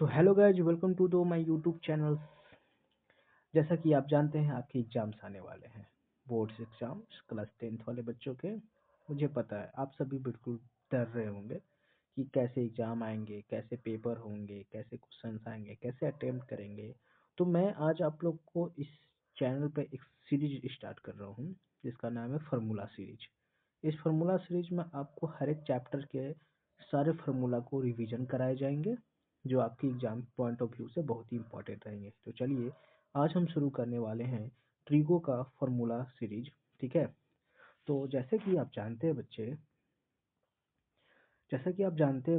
So hello guys, welcome to दो my YouTube channel. जैसा कि आप जानते हैं आपके एग्जाम्स आने वाले हैं, बोर्ड्स एग्जाम्स क्लास 10th वाले बच्चों के। मुझे पता है आप सभी बिल्कुल डर रहे होंगे कि कैसे एग्जाम आएंगे, कैसे पेपर होंगे, कैसे क्वेश्चंस आएंगे, कैसे अटेम्प्ट करेंगे। तो मैं आज आप लोग को इस चैनल पे एक सीरीज स्टार्ट कर रहा हूँ जिसका नाम है फार्मूला सीरीज। इस फार्मूला सीरीज में आपको हर एक चैप्टर के सारे फार्मूला को रिवीजन कराए जाएंगे जो आपके एग्जाम पॉइंट ऑफ व्यू से बहुत ही इंपॉर्टेंट रहेंगे। तो चलिए आज हम शुरू करने वाले हैं ट्रिगो का फार्मूला सीरीज। ठीक है, तो जैसा कि आप जानते हैं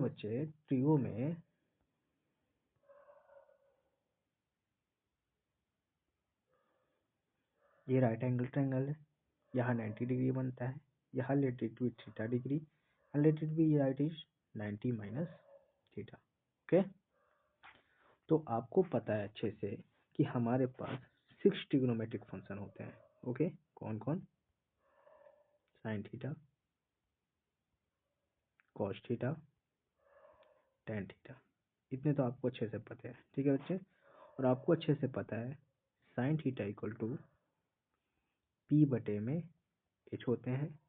बच्चे ट्रिगो में ये राइट एंगल ट्रायंगल है, यहाँ 90 डिग्री बनता है, यहाँ let it be theta degree and let it be right is 90 minus theta. Okay, तो आपको पता है अच्छे से कि हमारे पास 6 ट्रिग्नोमेट्रिक फंक्शन होते हैं। ओके, कौन कौन? Sine theta, cos theta, tan theta. इतने तो आपको अच्छे से पता है। ठीक है बच्चे, और आपको अच्छे से पता है sine theta equal to P बटे में एच होते हैं,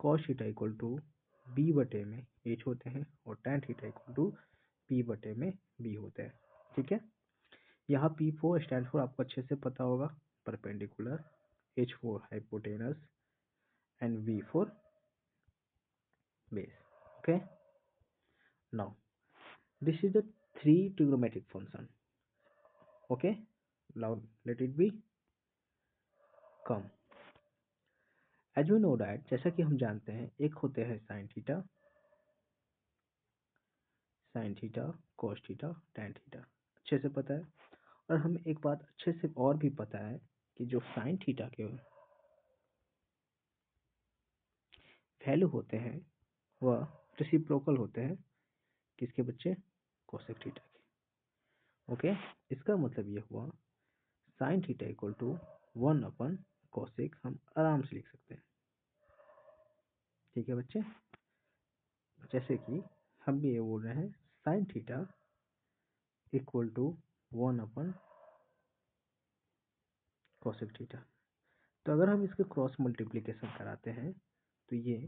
cos theta equal to B बटे में एच होते हैं, और tan theta equal to P बटे में बी होते हैं। ठीक है, यहाँ पी फोर स्टैंड फॉर आपको अच्छे से पता होगा perpendicular, H for hypotenuse and V for base. Okay, now this is the three trigonometric function. Okay, now let it be come. As we know that, जैसा कि हम जानते हैं एक होते हैं sine theta, cos theta, tan theta. अच्छे से पता है। और हमें एक बात अच्छे से और भी पता है कि जो साइन थीटा के वैल्यू होते हैं वह रेसिप्रोकल होते हैं किसके बच्चे? कोसेक थीटा के। ओके, इसका मतलब ये हुआ sine theta equal to 1 upon cosec हम आराम से लिख सकते हैं। ठीक है बच्चे, जैसे कि हम भी ये बोल रहे हैं sine theta equal to 1 cosec theta. तो अगर हम इसके क्रॉस मल्टीप्लिकेशन कराते हैं तो ये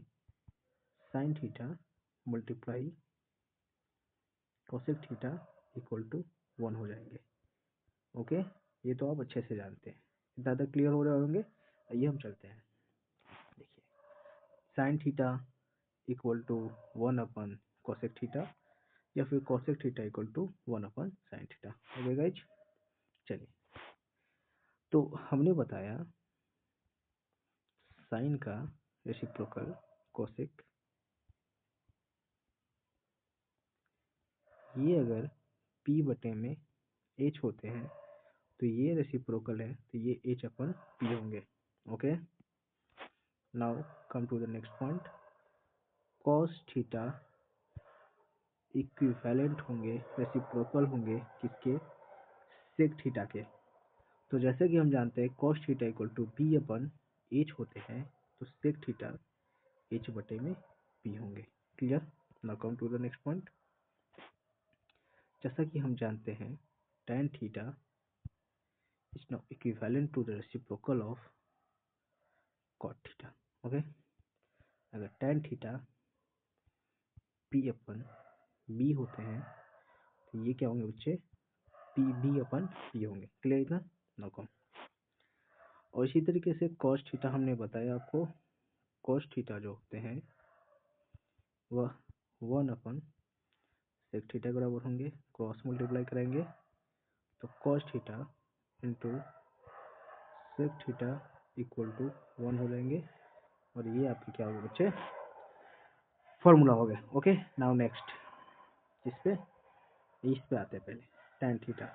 sine theta multiply cosec theta equal to 1 हो जाएंगे। ओके, ये तो आप अच्छे से जानते हैं, ज़्यादा क्लियर हो रहे होंगे। आइए हम चलते हैं। देखिए, sine theta equal to 1 cosec theta या फिर cosec theta equal to 1 sine theta. Okay guys, चलिए, तो हमने बताया साइन का रेसिप्रोकल कोसेक, ये अगर p बटे में h होते हैं तो ये रेसिप्रोकल है, तो ये h अपन p होंगे। Okay, now come to the next point. Cos theta equivalent होंगे, रेसिप्रोकल होंगे किसके? सेक थीटा के। तो जैसे कि हम जानते हैं cos theta equal to p upon h होते हैं, तो सेक थीटा h बटे में p होंगे। Clear? Now come to the next point. जैसा कि हम जानते हैं tan theta is now equivalent to the reciprocal of cot theta. Okay, अगर tan theta p upon b होते हैं तो ये क्या होंगे बच्चे? p b अपन p होंगे। क्लियर इतना? नाउ कम, और इसी तरीके से cos थीटा हमने बताया आपको, cos थीटा जो होते हैं वह 1 सेक थीटा के बराबर होंगे, क्रॉस मल्टीप्लाई करेंगे तो cos theta into sec theta equal to 1 हो जाएंगे, और ये आपके क्या होगा बच्चे? फॉर्मूला हो गया। ओके, नाउ नेक्स्ट इस पे आते हैं पहले tan थीटा।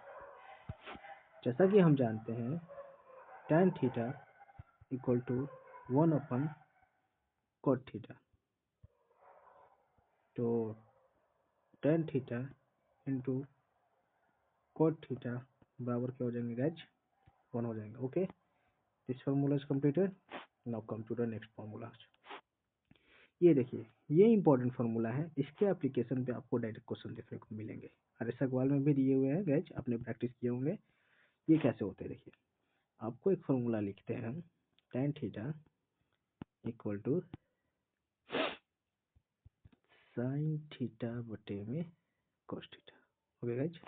जैसा कि हम जानते हैं tan theta equal to 1 cot theta, तो tan theta into cot theta बराबर क्या हो जाएंगे गाइज? 1 हो जाएंगे। Okay, this formula is completed. Now come to the next formula. ये देखिए, ये इंपॉर्टेंट फार्मूला है, इसके एप्लीकेशन पे आपको डायरेक्ट क्वेश्चन देखने को मिलेंगे। अरे सवाल में भी दिए हुए हैं गैज, आपने प्रैक्टिस किए होंगे। ये कैसे होते हैं देखिए, आपको एक फार्मूला लिखते हैं हम, tan theta equal to sine theta बटे में cos थीटा। ओके गाइज,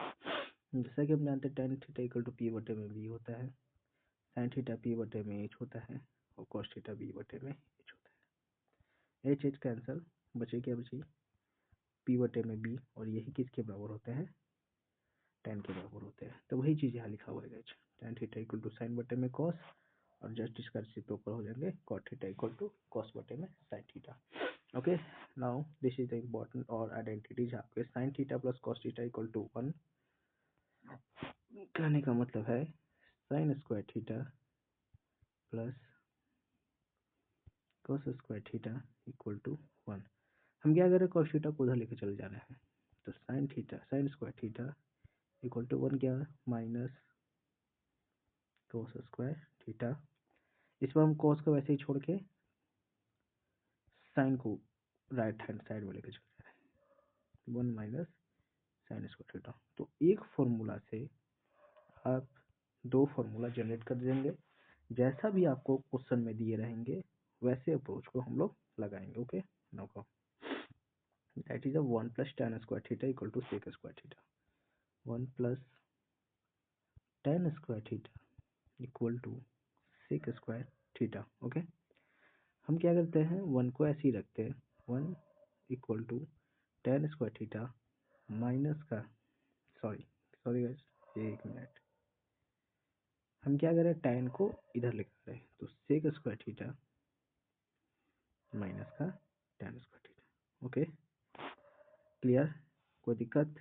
जैसा कि हम जानते हैं tan theta equal to P बटे में बी होता है, साइन थीटा पी बटे में एच होता है और cos थीटा बी बटे में एच होता है। एच एच कैंसल, बचे क्या बची, पी बटे में बी, और यही किसके बराबर होते हैं, tan के बराबर होते हैं। तो वही चीज़ यहाँ लिखा हुआ है guys, tan theta equal to sine बटे में cos, और जस्ट इसका रेसिप्रोकल हो जाएंगे cot theta equal to cos बटे में sin theta. Okay, now this is the important और आइडेंटिटीज आपके, sin theta plus cos theta equal to 1, कहने का मतलब है sin square theta plus cos square theta equal to 1। हम क्या करें, cos थीटा को उधर लेके चले जाना है, तो sin theta sin square theta equal to 1 क्या, माइनस cos स्क्वायर थीटा। इस पर हम cos को वैसे ही छोड़ के sin को राइट हैंड साइड में लेके चले जा रहे हैं, 1 माइनस साइन स्क्वायर थीटा। तो एक फॉर्मूला से आप दो फार्मूला जनरेट कर देंगे, जैसा भी आपको क्वेश्चन में दिए रहेंगे वैसे अप्रोच को हम लोग लगाएंगे। Okay, no problem. That is 1 plus tan square theta equal to sec square theta, 1 plus tan square theta equal to sec square theta. Okay, हम क्या करते हैं, 1 को ऐसे ही रखते हैं, 1 equal to tan square theta minus का, सॉरी सॉरी गाइस, एक मिनट, हम क्या करें, tan को इधर लेकर रहे हैं, तो सेक स्क्वायर थीटा माइनस का tan square theta. Okay, clear, कोई दिक्कत,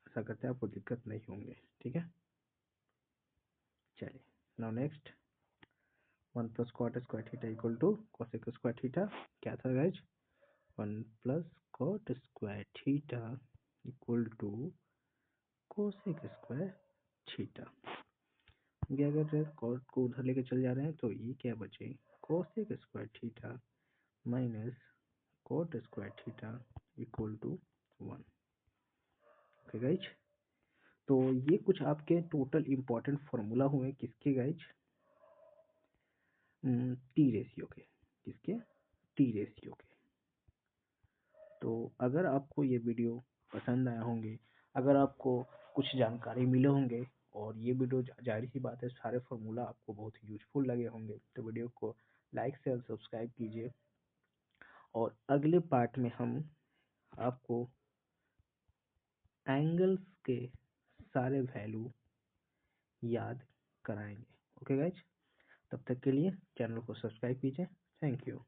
ऐसा करते हैं आपको दिक्कत नहीं होंगे, ठीक है। चलिए, now next, 1 plus cot square theta equal to cosec square theta, क्या था guys, 1 plus cot square theta equal to cosec square theta. क्या कर रहे हैं, कॉट को उधर लेके चल जा रहे हैं, तो ये क्या बचे, cosec square theta minus cot square theta equal to 1। Okay guys, तो ये कुछ आपके टोटल इम्पोर्टेंट फार्मूला हुए किसके गाइज, टी रेशियो के, किसके, टी रेशियो के। तो अगर आपको ये वीडियो पसंद आया होंगे, अगर आपको कुछ जानकारी मिले होंगे, और ये वीडियो जाहिर सी बात है सारे फार्मूला आपको बहुत यूजफुल लगे होंगे, तो वीडियो को लाइक से सब्सक्राइब कीजिए, और अगले पार्ट में हम आपको एंगल्स के सारे वैल्यू याद कराएंगे। ओके गाइज, तब तक के लिए चैनल को सब्सक्राइब कीजिए। Thank you.